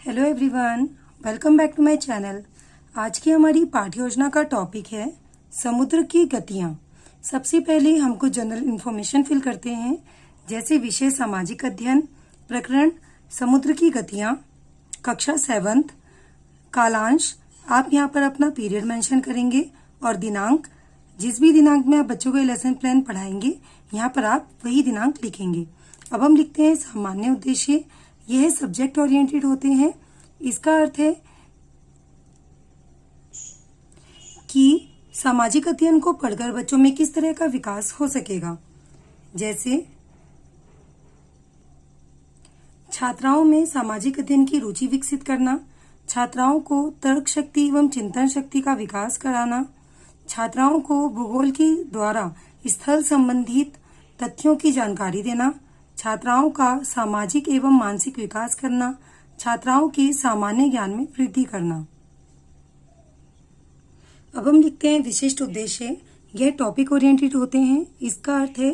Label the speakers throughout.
Speaker 1: Hello everyone, welcome back to my channel. आज की हमारी पाठ्य योजना का टॉपिक है समुद्र की गतियां। सबसे पहले हम कुछ जनरल इन्फॉर्मेशन फिल करते हैं, जैसे विषय सामाजिक अध्ययन, प्रकरण समुद्र की गतियां, कक्षा 7th, कालांश। आप यहाँ पर अपना पीरियड मेंशन करेंगे और दिनांक, जिस भी दिनांक में आप बच्चों को लेसन प्लान पढ़ाएंगे यहाँ पर आप वही दिनांक लिखेंगे। अब हम लिखते हैं सामान्य उद्देश्य। यह सब्जेक्ट ओरिएंटेड होते हैं। इसका अर्थ है कि सामाजिक अध्ययन को पढ़कर बच्चों में किस तरह का विकास हो सकेगा, जैसे छात्राओं में सामाजिक अध्ययन की रुचि विकसित करना, छात्राओं को तर्क शक्ति एवं चिंतन शक्ति का विकास कराना, छात्राओं को भूगोल के द्वारा स्थल संबंधित तथ्यों की जानकारी देना, छात्राओं का सामाजिक एवं मानसिक विकास करना, छात्राओं के सामान्य ज्ञान में वृद्धि करना। अब हम लिखते हैं विशिष्ट उद्देश्य। यह टॉपिक ओरिएंटेड होते हैं। इसका अर्थ है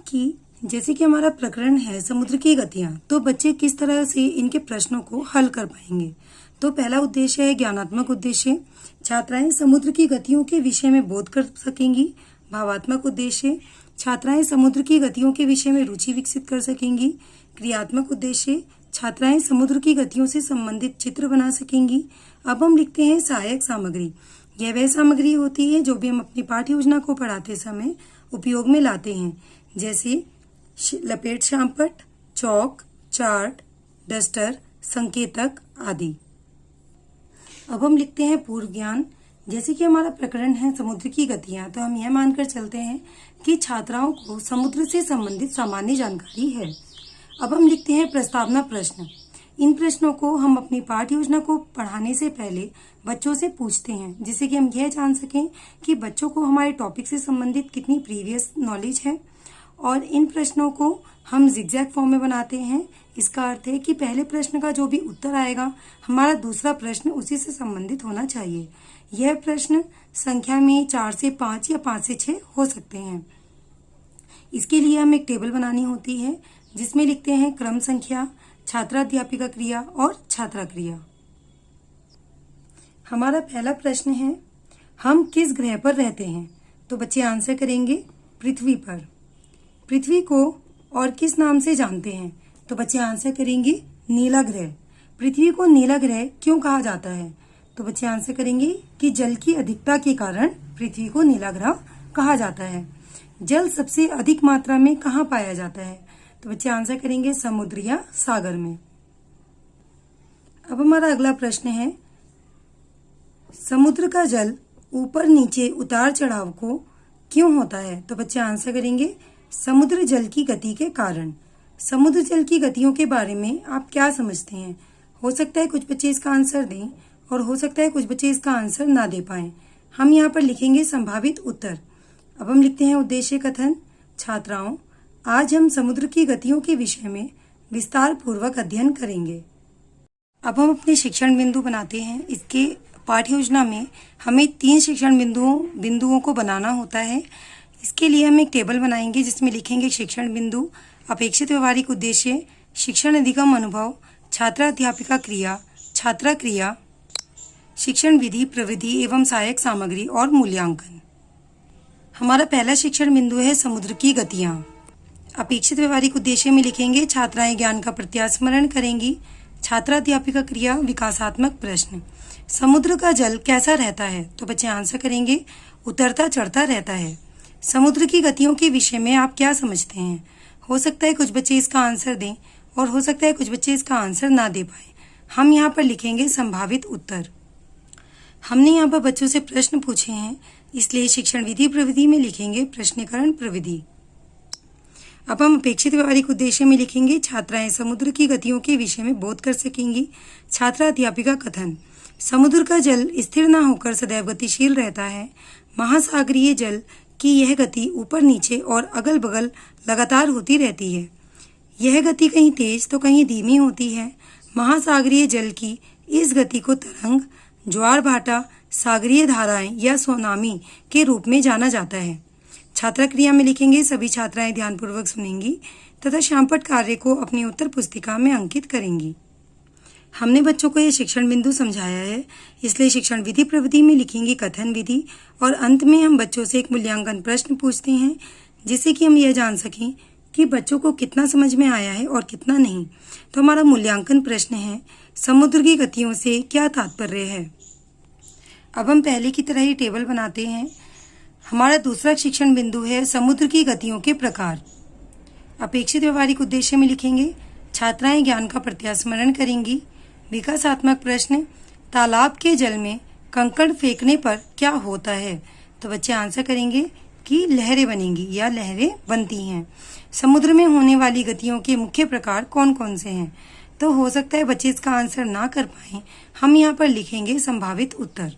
Speaker 1: कि जैसे कि हमारा प्रकरण है समुद्र की गतियां, तो बच्चे किस तरह से इनके प्रश्नों को हल कर पाएंगे। तो पहला उद्देश्य है ज्ञानात्मक उद्देश्य। छात्राएं समुद्र की गतियों के विषय में बोध कर सकेंगी। भावात्मक उद्देश्य, छात्राएं समुद्र की गतियों के विषय में रुचि विकसित कर सकेंगी। क्रियात्मक उद्देश्य, छात्राएं समुद्र की गतियों से संबंधित चित्र बना सकेंगी। अब हम लिखते हैं सहायक सामग्री। यह वह सामग्री होती है जो भी हम अपनी पाठ्य योजना को पढ़ाते समय उपयोग में लाते हैं, जैसे लपेट श्यामपट्ट, चौक, चार्ट, डस्टर, संकेतक आदि। अब हम लिखते हैं पूर्व ज्ञान। जैसे कि हमारा प्रकरण है समुद्र की गतियां, तो हम यह मानकर चलते हैं कि छात्राओं को समुद्र से संबंधित सामान्य जानकारी है। अब हम लिखते हैं प्रस्तावना प्रश्न। इन प्रश्नों को हम अपनी पाठ्य योजना को पढ़ाने से पहले बच्चों से पूछते हैं, जिससे कि हम यह जान सकें कि बच्चों को हमारे टॉपिक से संबंधित कितनी प्रीवियस नॉलेज है। और इन प्रश्नों को हम जिगजैग फॉर्म में बनाते हैं। इसका अर्थ है कि पहले प्रश्न का जो भी उत्तर आएगा, हमारा दूसरा प्रश्न उसी से संबंधित होना चाहिए। यह प्रश्न संख्या में 4 से 5 या 5 से 6 हो सकते हैं। इसके लिए हमें एक टेबल बनानी होती है, जिसमें लिखते हैं क्रम संख्या, छात्राध्यापिका क्रिया और छात्रा क्रिया। हमारा पहला प्रश्न है, हम किस ग्रह पर रहते हैं? तो बच्चे आंसर करेंगे पृथ्वी पर। पृथ्वी को और किस नाम से जानते हैं? तो बच्चे आंसर करेंगे नीला ग्रह। पृथ्वी को नीला ग्रह क्यों कहा जाता है? तो बच्चे आंसर करेंगे कि जल की अधिकता के कारण पृथ्वी को नीला ग्रह कहा जाता है। जल सबसे अधिक मात्रा में कहाँ पाया जाता है? तो बच्चे आंसर करेंगे समुद्र या सागर में। अब हमारा अगला प्रश्न है, समुद्र का जल ऊपर नीचे उतार चढ़ाव को क्यों होता है? तो बच्चे आंसर करेंगे समुद्र जल की गति के कारण। समुद्र जल की गतियों के बारे में आप क्या समझते हैं? हो सकता है कुछ बच्चे इसका आंसर दें और हो सकता है कुछ बच्चे इसका आंसर ना दे पाएं। हम यहाँ पर लिखेंगे संभावित उत्तर। अब हम लिखते हैं उद्देश्य कथन। छात्राओं, आज हम समुद्र की गतियों के विषय में विस्तार पूर्वक अध्ययन करेंगे। अब हम अपने शिक्षण बिंदु बनाते हैं। इसके पाठ्य योजना में हमें 3 शिक्षण बिंदुओं को बनाना होता है। इसके लिए हम एक टेबल बनाएंगे, जिसमें लिखेंगे शिक्षण बिंदु, अपेक्षित व्यवहारिक उद्देश्य, शिक्षण अधिगम अनुभव, छात्राध्यापिका क्रिया, छात्रा क्रिया, शिक्षण विधि, प्रविधि एवं सहायक सामग्री और मूल्यांकन। हमारा पहला शिक्षण बिंदु है समुद्र की गतियां। अपेक्षित व्यवहारिक उद्देश्य में लिखेंगे छात्राएं ज्ञान का प्रत्यास्मरण करेंगी। छात्राध्यापिका क्रिया, विकासात्मक प्रश्न। समुद्र का जल कैसा रहता है? तो बच्चे आंसर करेंगे उतरता चढ़ता रहता है। समुद्र की गतियों के विषय में आप क्या समझते हैं? हो सकता है कुछ बच्चे इसका आंसर दें और हो सकता है कुछ बच्चे इसका आंसर ना दे पाए। हम यहाँ पर लिखेंगे संभावित उत्तर। हमने यहाँ पर बच्चों से प्रश्न पूछे हैं, इसलिए शिक्षण विधि प्रविधि में लिखेंगे प्रश्नीकरण प्रविधि। अब हम अपेक्षित व्यवहारिक उद्देश्य में लिखेंगे छात्राएं समुद्र की गतियों के विषय में बोध कर सकेंगी। छात्राध्यापिका कथन, समुद्र का जल स्थिर न होकर सदैव गतिशील रहता है। महासागरीय जल की यह गति ऊपर नीचे और अगल बगल लगातार होती रहती है। यह गति कहीं तेज तो कहीं धीमी होती है। महासागरीय जल की इस गति को तरंग, ज्वार भाटा, सागरीय धाराएं या सुनामी के रूप में जाना जाता है। छात्रा क्रिया में लिखेंगे सभी छात्राएं ध्यानपूर्वक सुनेंगी तथा श्यामपट्ट कार्य को अपनी उत्तर पुस्तिका में अंकित करेंगी। हमने बच्चों को ये शिक्षण बिंदु समझाया है, इसलिए शिक्षण विधि प्रविधि में लिखेंगे कथन विधि और अंत में हम बच्चों से एक मूल्यांकन प्रश्न पूछते हैं जिससे कि हम यह जान सकें कि बच्चों को कितना समझ में आया है और कितना नहीं। तो हमारा मूल्यांकन प्रश्न है, समुद्र की गतियों से क्या तात्पर्य है। अब हम पहले की तरह ही टेबल बनाते हैं। हमारा दूसरा शिक्षण बिंदु है समुद्र की गतियों के प्रकार। अपेक्षित व्यवहारिक उद्देश्य में लिखेंगे छात्राएं ज्ञान का प्रत्यास्मरण करेंगी। विकासात्मक प्रश्न, तालाब के जल में कंकड़ फेंकने पर क्या होता है। तो बच्चे आंसर करेंगे कि लहरें बनेंगी या लहरें बनती हैं। समुद्र में होने वाली गतियों के मुख्य प्रकार कौन कौन से हैं। तो हो सकता है बच्चे इसका आंसर ना कर पाएं, हम यहाँ पर लिखेंगे संभावित उत्तर।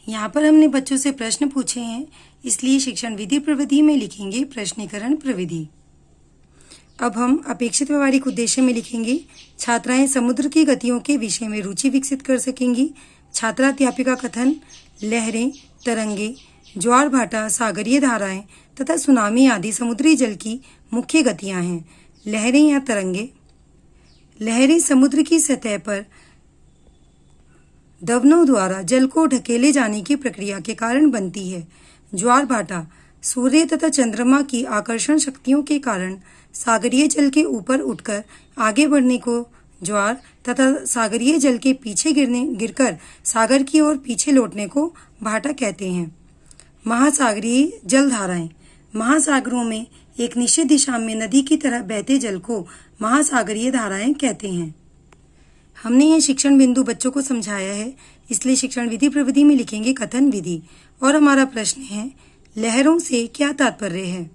Speaker 1: यहाँ पर हमने बच्चों से प्रश्न पूछे हैं, इसलिए शिक्षण विधि प्रविधि में लिखेंगे प्रश्नीकरण प्रविधि। अब हम अपेक्षित व्यवहारिक उद्देश्य में लिखेंगे छात्राएं समुद्र की गतियों के विषय में रुचि विकसित कर सकेंगी। छात्राध्यापिका कथन, लहरें, तरंगे, ज्वार भाटा, सागरीय धाराएं तथा सुनामी आदि समुद्री जल की मुख्य गतियां हैं। लहरें या तरंगे, लहरें समुद्र की सतह पर दवनों द्वारा जल को ढकेले जाने की प्रक्रिया के कारण बनती है। ज्वार भाटा, सूर्य तथा चंद्रमा की आकर्षण शक्तियों के कारण सागरीय जल के ऊपर उठकर आगे बढ़ने को ज्वार तथा सागरीय जल के पीछे गिरकर सागर की ओर पीछे लौटने को भाटा कहते हैं। महासागरीय जलधाराएं, महासागरों में एक निश्चित दिशा में नदी की तरह बहते जल को महासागरीय धाराएं कहते हैं। हमने ये शिक्षण बिंदु बच्चों को समझाया है, इसलिए शिक्षण विधि प्रविधि में लिखेंगे कथन विधि। और हमारा प्रश्न है, लहरों से क्या तात्पर्य है।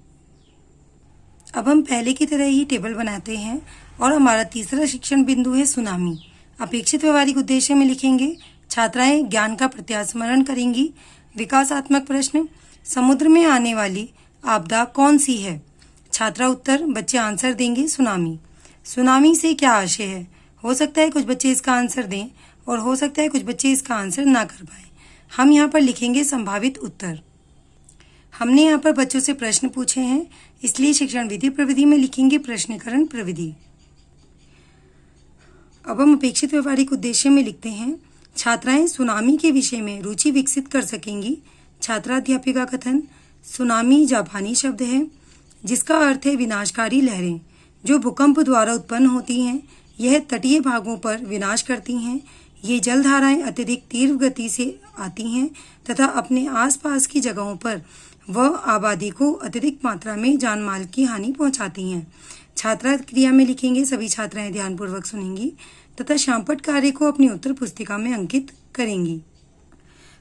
Speaker 1: अब हम पहले की तरह ही टेबल बनाते हैं और हमारा तीसरा शिक्षण बिंदु है सुनामी। अपेक्षित व्यवहारिक उद्देश्य में लिखेंगे छात्राएं ज्ञान का प्रत्यास्मरण करेंगी। विकासात्मक प्रश्न, समुद्र में आने वाली आपदा कौन सी है। छात्रा उत्तर, बच्चे आंसर देंगे सुनामी। सुनामी से क्या आशय है। हो सकता है कुछ बच्चे इसका आंसर दें और हो सकता है कुछ बच्चे इसका आंसर ना कर पाए। हम यहाँ पर लिखेंगे संभावित उत्तर। हमने यहाँ पर बच्चों से प्रश्न पूछे हैं, इसलिए शिक्षण विधि प्रविधि में लिखेंगे प्रश्नीकरण प्रविधि। अब हम अपेक्षित व्यवहारिक उद्देश्य में लिखते हैं छात्राएं सुनामी के विषय में रुचि विकसित कर सकेंगी। छात्राध्यापिका कथन, सुनामी जापानी शब्द है जिसका अर्थ है विनाशकारी लहरें जो भूकंप द्वारा उत्पन्न होती हैं। यह तटीय भागों पर विनाश करती हैं। ये जलधाराएं अत्यधिक तीव्र गति से आती हैं तथा अपने आसपास की जगहों पर वह आबादी को अत्यधिक मात्रा में जान माल की हानि पहुंचाती हैं। छात्रा क्रिया में लिखेंगे, सभी छात्राएं ध्यानपूर्वक सुनेंगी तथा शामपट कार्य को अपनी उत्तर पुस्तिका में अंकित करेंगी।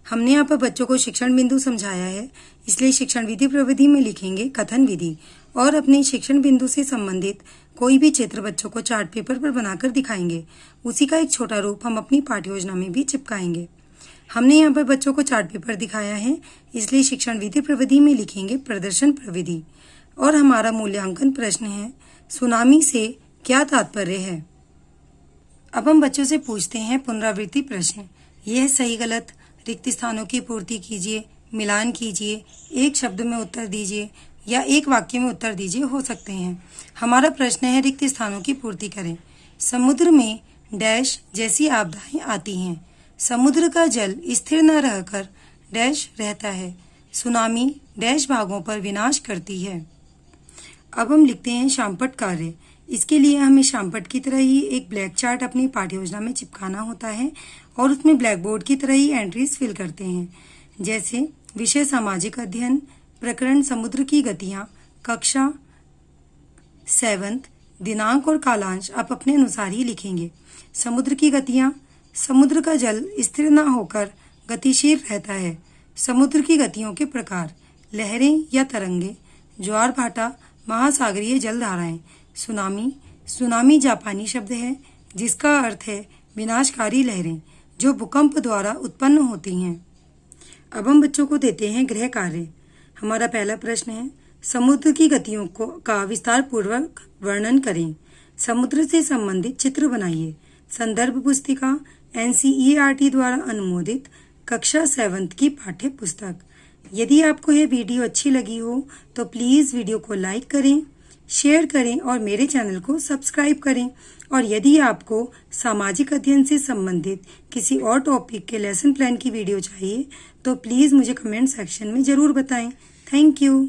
Speaker 1: हमने यहाँ पर बच्चों को शिक्षण बिंदु समझाया है, इसलिए शिक्षण विधि प्रविधि में लिखेंगे कथन विधि और अपने शिक्षण बिंदु से संबंधित कोई भी चित्र बच्चों को चार्ट पेपर पर बनाकर दिखाएंगे। उसी का एक छोटा रूप हम अपनी पाठ्य योजना में भी चिपकाएंगे। हमने यहाँ पर बच्चों को चार्ट पेपर दिखाया है, इसलिए शिक्षण विधि प्रविधि में लिखेंगे प्रदर्शन प्रविधि। और हमारा मूल्यांकन प्रश्न है, सुनामी से क्या तात्पर्य है। अब हम बच्चों से पूछते हैं पुनरावृत्ति प्रश्न। यह सही गलत, रिक्त स्थानों की पूर्ति कीजिए, मिलान कीजिए, एक शब्द में उत्तर दीजिए या एक वाक्य में उत्तर दीजिए हो सकते हैं। हमारा प्रश्न है, रिक्त स्थानों की पूर्ति करें। समुद्र में डैश जैसी आपदाएं आती हैं। समुद्र का जल स्थिर न रहकर डैश रहता है। सुनामी डैश भागों पर विनाश करती है। अब हम लिखते हैं शामपट कार्य। इसके लिए हमें शामपट की तरह ही एक ब्लैक चार्ट अपनी पाठ्य योजना में चिपकाना होता है और उसमें ब्लैक बोर्ड की तरह ही एंट्रीज फिल करते हैं, जैसे विषय सामाजिक अध्ययन, प्रकरण समुद्र की गतियां, कक्षा 7th, दिनांक और कालांश आप अपने अनुसार ही लिखेंगे। समुद्र की गतियां, समुद्र का जल स्थिर न होकर गतिशील रहता है। समुद्र की गतियों के प्रकार, लहरें या तरंगे, ज्वार भाटा, महासागरीय जलधाराएं। सुनामी, सुनामी जापानी शब्द है जिसका अर्थ है विनाशकारी लहरें जो भूकंप द्वारा उत्पन्न होती हैं। अब हम बच्चों को देते हैं गृह कार्य। हमारा पहला प्रश्न है, समुद्र की गतियों का विस्तार पूर्वक वर्णन करें। समुद्र से संबंधित चित्र बनाइए। संदर्भ पुस्तिका NCERT द्वारा अनुमोदित कक्षा 7th की पाठ्य पुस्तक। यदि आपको यह वीडियो अच्छी लगी हो तो प्लीज़ वीडियो को लाइक करें, शेयर करें और मेरे चैनल को सब्सक्राइब करें और यदि आपको सामाजिक अध्ययन से संबंधित किसी और टॉपिक के लेसन प्लान की वीडियो चाहिए तो प्लीज़ मुझे कमेंट सेक्शन में ज़रूर बताएं। Thank you.